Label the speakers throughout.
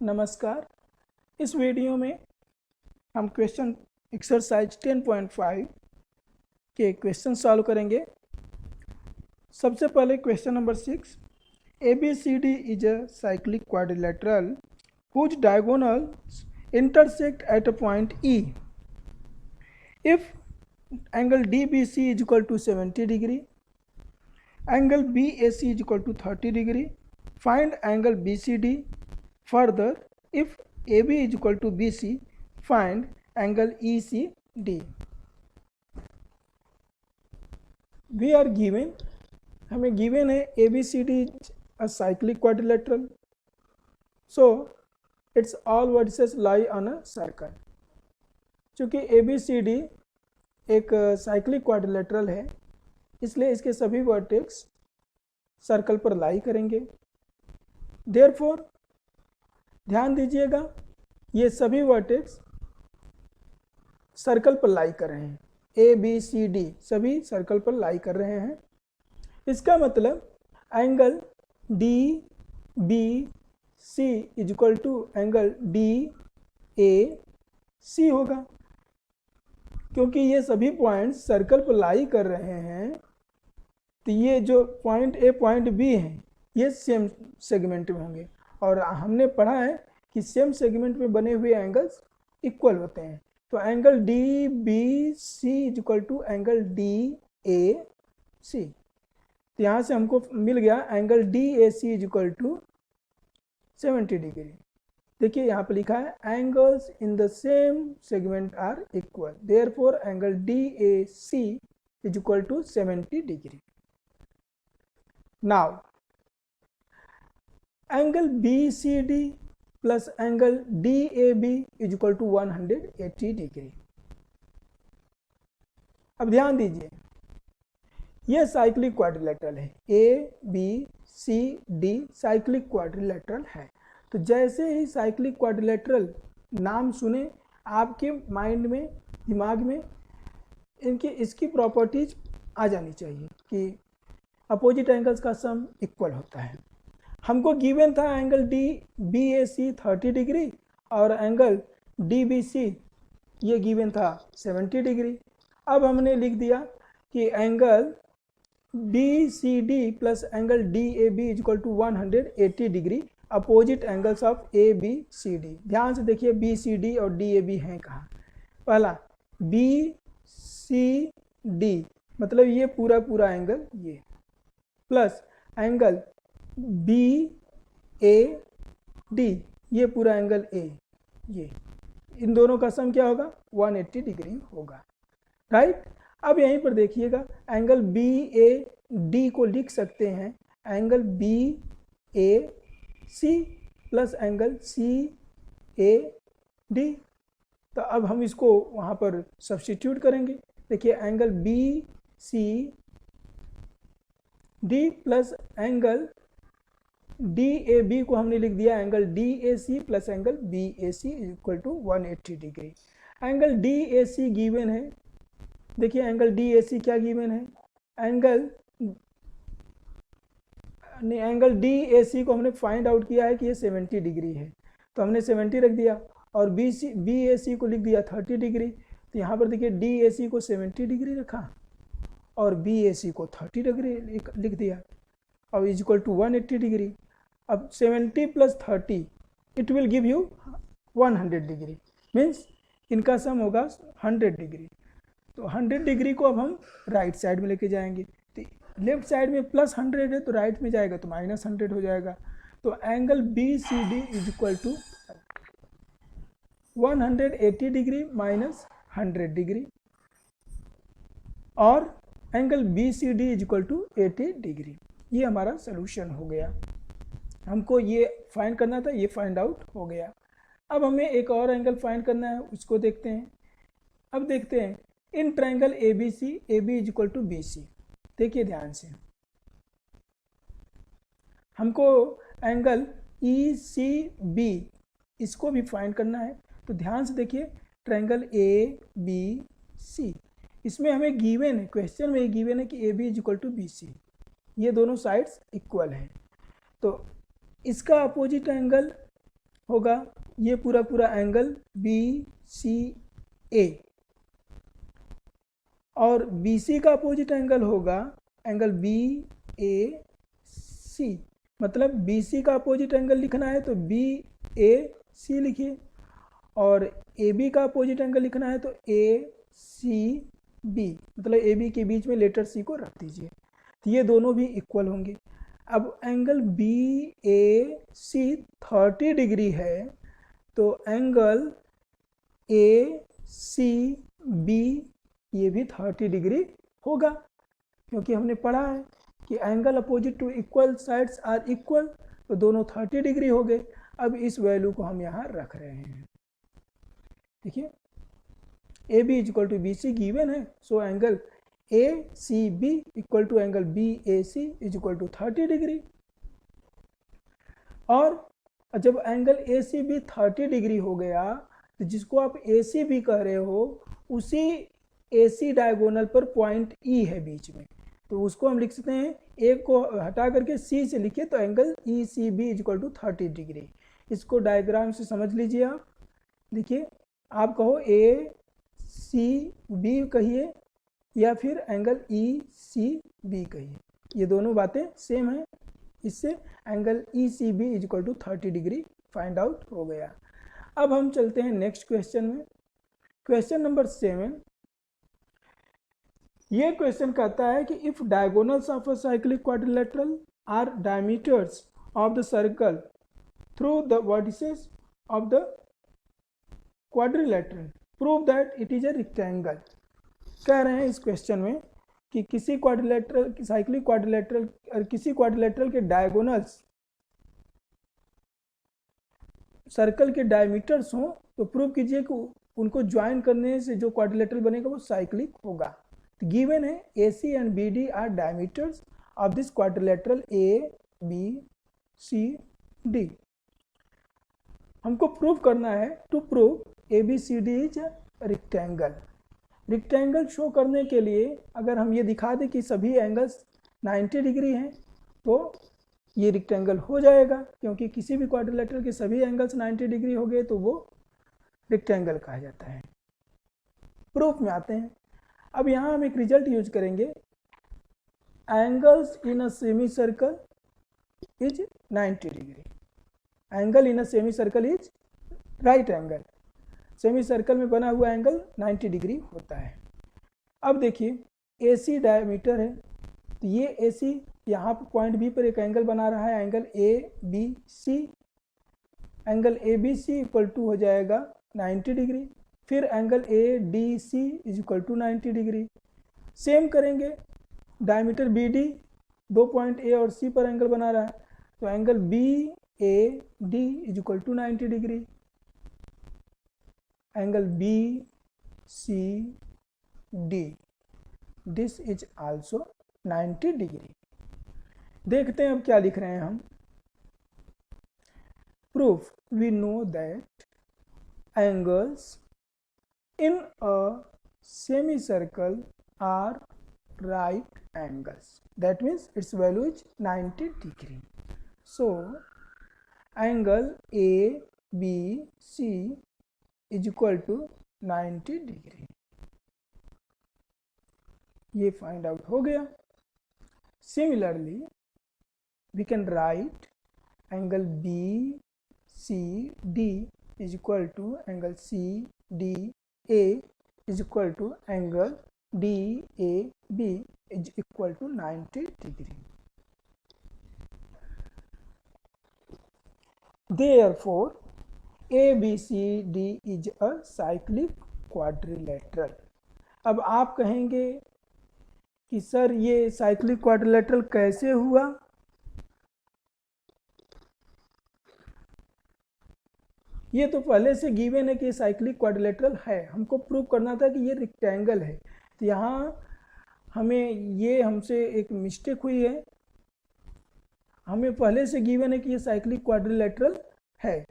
Speaker 1: नमस्कार। इस वीडियो में हम क्वेश्चन एक्सरसाइज 10.5 के क्वेश्चन सॉल्व करेंगे। सबसे पहले question number 6, ABCD is a cyclic quadrilateral whose diagonals intersect at a point E. If angle DBC is equal to 70 degree, angle BAC is equal to 30 degree, find angle BCD. Further, if AB is equal to BC, find angle ECD. We are given, हमें given है ABCD is a cyclic quadrilateral. So, its all vertices lie on a circle. चूँकि ABCD एक cyclic quadrilateral है, इसलिए इसके सभी vertex circle पर लाई करेंगे। Therefore, ध्यान दीजिएगा, ये सभी वर्टेक्स सर्कल पर लाई कर रहे हैं। ए बी सी डी सभी सर्कल पर लाई कर रहे हैं। इसका मतलब angle D B C is equal to angle D A C होगा। क्योंकि ये सभी पॉइंट्स सर्कल पर लाई कर रहे हैं, तो ये जो पॉइंट ए पॉइंट बी हैं ये सेम सेगमेंट में होंगे। और हमने पढ़ा है कि सेम सेगमेंट में बने हुए एंगल्स इक्वल होते हैं। तो angle D B C is equal to angle D A C. तो यहाँ से हमको मिल गया angle D A C is equal to 70 degree. देखिए यहाँ पर लिखा है angles in the same segment are equal, therefore angle D A C is equal to 70 degree. Now angle B C D plus angle D A B is equal to 180 degree. अब ध्यान दीजिए, यह cyclic quadrilateral है। A B C D cyclic quadrilateral है। तो जैसे ही cyclic quadrilateral नाम सुने, आपके माइंड में, दिमाग में इसकी प्रॉपर्टीज आ जानी चाहिए कि अपोजिट एंगल्स का सम इक्वल होता है। हमको गिवन था angle D B A C 30 degree और एंगल डी बी सी ये गिवन था 70 डिग्री। अब हमने लिख दिया कि angle B C D plus angle D A B is equal to 180 degree, opposite angles of A B C D. ध्यान से देखिए, बी सी डी और डी ए बी हैं कहाँ। पहला बी सी डी मतलब ये पूरा एंगल ये, plus angle B A D ये पूरा एंगल ए, ये इन दोनों का सम क्या होगा 180 डिग्री होगा, राइट। अब यहीं पर देखिएगा, एंगल बी ए डी को लिख सकते हैं angle B A C plus angle C A D. तो अब हम इसको वहाँ पर सब्स्टिट्यूट करेंगे। देखिए angle B C D plus angle D A B को हमने लिख दिया angle D A C plus angle B A C is equal to 180 degree. Angle D A C given है। देखिए एंगल डी ए सी क्या given है, angle D A सी को हमने फाइंड आउट किया है कि ये 70 डिग्री है, तो हमने 70 रख दिया और बी ए सी को लिख दिया 30 डिग्री। तो यहाँ पर देखिए डी ए सी को 70 डिग्री रखा और बी ए सी को 30 डिग्री लिख दिया और इज इक्वल टू 180 डिग्री। अब 70 plus 30 it will give you 100 degree, means इनका सम होगा 100 डिग्री। तो 100 डिग्री को अब हम राइट साइड में लेके जाएंगे। तो लेफ्ट साइड में प्लस 100 है तो राइट में जाएगा तो माइनस 100 हो जाएगा। तो angle B C D is equal to 180 degree minus 100 degree और angle B C D is equal to 80 degree. ये हमारा सोल्यूशन हो गया। हमको ये फाइंड करना था, ये फाइंड आउट हो गया। अब हमें एक और एंगल फाइंड करना है, उसको देखते हैं। अब देखते हैं in triangle A B C, A B is equal to B C. देखिए ध्यान से, हमको एंगल ई सी बी इसको भी फाइंड करना है। तो ध्यान से देखिए, ट्रायंगल ए बी सी, इसमें हमें गिवन है, क्वेश्चन में गिवन है कि A B is equal to B C, ये दोनों साइड्स इक्वल हैं। तो इसका अपोजिट एंगल होगा ये पूरा पूरा एंगल बी सी ए, और बी सी का अपोजिट एंगल होगा एंगल बी ए सी। मतलब बी सी का अपोजिट एंगल लिखना है तो बी ए सी लिखिए, और ए बी का अपोजिट एंगल लिखना है तो ए सी बी, मतलब ए बी के बीच में लेटर सी को रख दीजिए, तो ये दोनों भी इक्वल होंगे। अब angle B A C 30 degree है, तो एंगल ए सी बी ये भी 30 डिग्री होगा, क्योंकि हमने पढ़ा है कि angle opposite to equal sides are equal, तो दोनों 30 डिग्री हो गए। अब इस वैल्यू को हम यहाँ रख रहे हैं। देखिए A B is equal to B C given है, so angle A C B equal to angle B A C is equal to 30 degree. और जब angle A C B 30 degree हो गया, तो जिसको आप ए सी बी कह रहे हो उसी ए सी डायगोनल पर पॉइंट ई है बीच में, तो उसको हम लिख सकते हैं, ए को हटा करके सी से लिखिए तो angle E C B is equal to 30 degree. इसको डायग्राम से समझ लीजिए आप। देखिए आप कहो ए सी बी कहिए या फिर एंगल ई सी बी कहिए, ये दोनों बातें सेम है। इससे angle E C B is equal to 30 degree find out हो गया। अब हम चलते हैं नेक्स्ट क्वेश्चन में, क्वेश्चन नंबर 7। ये क्वेश्चन कहता है कि if diagonals of a cyclic quadrilateral are diameters of the circle through the vertices of the quadrilateral prove that it is a rectangle. कह रहे हैं इस क्वेश्चन में कि किसी क्वाड्रिलेटरल साइक्लिक क्वाड्रिलेटरल और किसी क्वाड्रिलेटरल के डायगोनल्स सर्कल के डायमीटर्स हों तो प्रूव कीजिए कि उनको ज्वाइन करने से जो क्वाड्रिलेटरल बनेगा वो साइक्लिक होगा। तो गिवन है A C and B D are diameters of this quadrilateral A B C D. हमको प्रूव करना है, to prove A B C D is rectangle. Rectangle show करने के लिए अगर हम ये दिखा दें कि सभी एंगल्स 90 डिग्री हैं तो ये रेक्टेंगल हो जाएगा, क्योंकि किसी भी क्वाड्रिलेटरल के सभी एंगल्स 90 डिग्री हो गए तो वो रेक्टेंगल कहा जाता है। प्रूफ में आते हैं। अब यहाँ हम एक रिजल्ट यूज करेंगे, angles in a semi circle is 90 degree. Angle in a semi circle is right angle. Semi circle में बना हुआ एंगल 90 डिग्री होता है। अब देखिए ए सी डायमीटर है, तो ये ए सी यहाँ पर पॉइंट बी पर एक एंगल बना रहा है, angle A B C. Angle A B C equal to हो जाएगा 90 डिग्री। फिर angle A D C is equal to 90 degree. Same करेंगे, डायमीटर बी डी, दो पॉइंट ए और सी पर एंगल बना रहा है, तो angle B A D is equal to 90 degree. Angle B C D, this is also 90 degree. देखते हैं अब क्या लिख रहे हैं हम। Proof, we know that angles in a semi circle are right angles, that means its value is 90 degree. So angle ABC is equal to 90 degree. ये find out हो गया। Similarly we can write angle BCD is equal to angle CDA is equal to angle DAB is equal to 90 degree. Therefore, ABCD is a cyclic quadrilateral. अब आप कहेंगे कि sir ये cyclic quadrilateral कैसे हुआ? ये तो पहले से गिवन है कि साइक्लिक क्वाड्रिलेटरल है, हमको प्रूव करना था कि ये रेक्टेंगल है। तो यहाँ हमें ये हमसे एक मिस्टेक हुई है, हमें पहले से गिवन है कि ये साइक्लिक क्वाड्रिलेटरल है,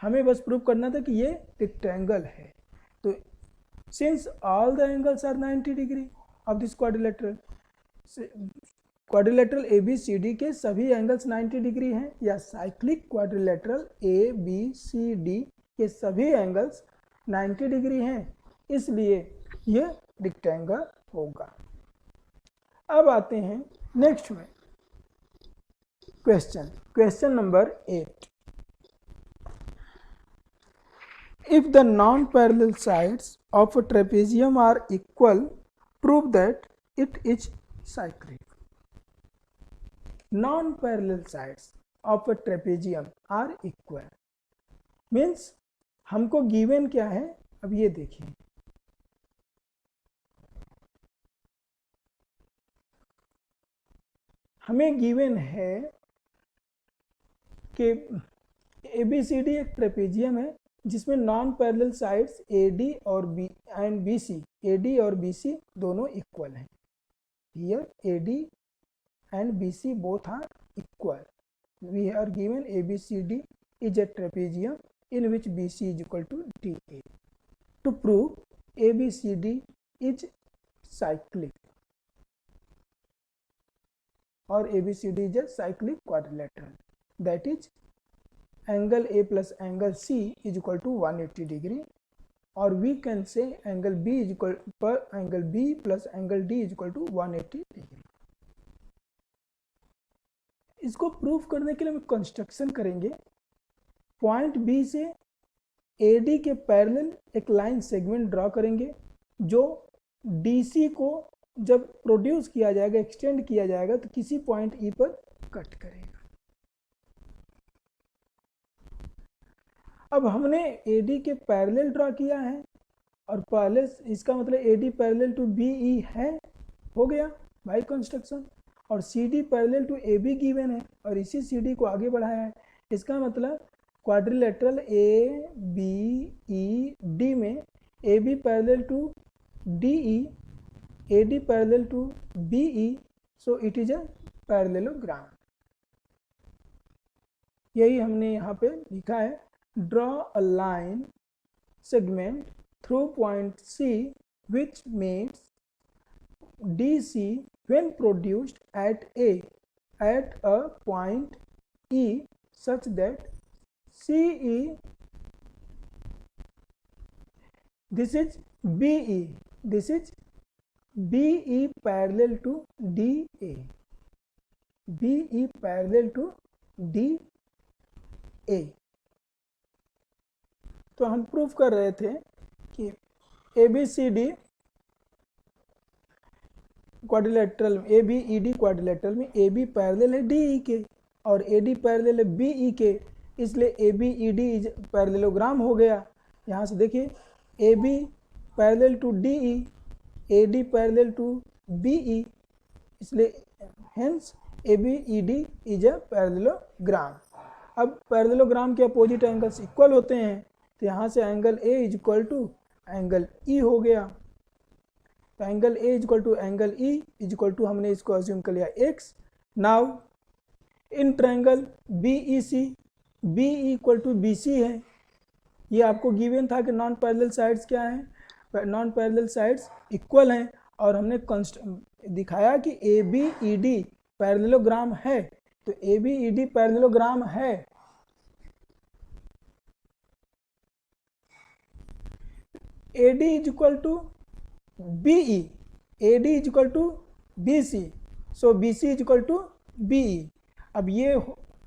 Speaker 1: हमें बस प्रूव करना था कि ये रेक्टेंगल है। तो since all the angles are 90 degree of this quadrilateral, quadrilateral A B C D के सभी एंगल्स 90 डिग्री हैं, या cyclic quadrilateral A B C D के सभी एंगल्स 90 डिग्री हैं, इसलिए ये रेक्टेंगल होगा। अब आते हैं नेक्स्ट में question number 8। If the non-parallel sides of a trapezium are equal, prove that it is cyclic. Non-parallel sides of a trapezium are equal means हमको गिवन क्या है, अब ये देखिए, हमें गिवन है कि ABCD एक ट्रेपेजियम है जिसमें नॉन पैरेलल साइड्स AD और BC, AD और BC दोनों इक्वल हैं। Here AD and BC both are equal. We are given ABCD is a trapezium in which BC is equal to DA. To prove ABCD is cyclic or ABCD is a cyclic quadrilateral, that is angle A plus angle C is equal to 180 degree, or we can say angle B is equal per angle B plus angle D is equal to 180 degree. इसको proof करने के लिए हम construction करेंगे। Point B से AD के parallel एक line segment draw करेंगे जो DC को जब प्रोड्यूस किया जाएगा, एक्सटेंड किया जाएगा, तो किसी पॉइंट E पर कट करेगा। अब हमने AD के पैरेलल ड्रॉ किया है और पहले इसका मतलब AD पैरेलल टू BE है, हो गया बाय कंस्ट्रक्शन, और CD parallel to AB given है और इसी CD को आगे बढ़ाया है। इसका मतलब क्वाड्रिलेटरल ABED में AB parallel to DE, AD parallel to BE, so it is a parallelogram. यही हमने यहाँ पे लिखा है, draw a line segment through point C which makes DC when produced at a point E such that CE, this is BE parallel to DA, BE parallel to DA। तो हम proof कर रहे थे कि ABCD क्वाड्रिलेटरल ABED क्वाड्रिलेटरल में AB parallel है DE के और AD पैरेलल है BE के, इसलिए ABED पैरेललोग्राम हो गया। यहाँ से देखिए AB parallel to DE, AD parallel to BE, इसलिए hence ABED is a parallelogram. अब पैरेललोग्राम के अपोजिट एंगल्स इक्वल होते हैं, तो यहाँ से angle A is equal to angle E हो गया। तो angle A is equal to angle E is equal to, हमने इसको अज्यूम कर लिया X। Now in triangle BEC, BE equal to BC है, ये आपको गिवन था कि नॉन पैरेलल साइड्स क्या हैं, नॉन पैरेलल साइड्स इक्वल हैं, और हमने दिखाया कि ABED पैरेललोग्राम है। तो ABED पैरेललोग्राम है, AD is equal to BE, AD is equal to BC, so BC is equal to BE। अब ये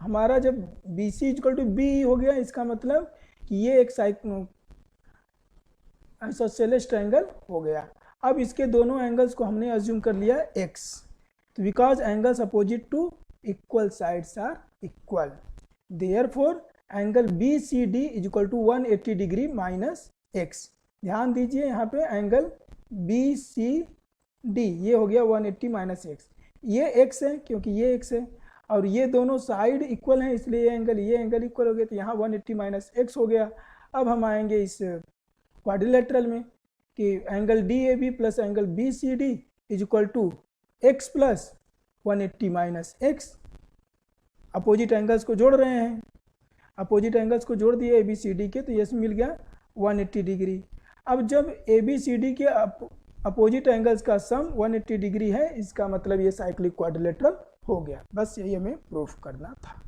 Speaker 1: हमारा जब BC is equal to BE हो गया, इसका मतलब कि ये एक आइसोसेलेस ट्रायंगल हो गया। अब इसके दोनों एंगल्स को हमने अज्यूम कर लिया X, तो because angles opposite to equal sides are equal, therefore angle BCD is equal to 180 degree minus X। ध्यान दीजिए यहाँ पे एंगल BCD ये हो गया 180 माइनस X, ये X है क्योंकि ये X है, और ये दोनों साइड इक्वल हैं, इसलिए ये एंगल इक्वल हो गया, तो यहाँ 180 माइनस X हो गया। अब हम आएंगे इस क्वाड्रिलेटरल में कि angle DAB plus angle BCD is equal to X plus 180 minus X। Opposite angles को जोड़ रहे हैं, अपोजिट एंगल्स को जोड़ दिए ABCD के, तो ये मिल गया 180 डिग्री। अब जब ABCD के अपोजिट एंगल्स का सम 180 डिग्री है, इसका मतलब ये साइक्लिक क्वाड्रिलेटरल हो गया। बस यही हमें प्रूफ करना था।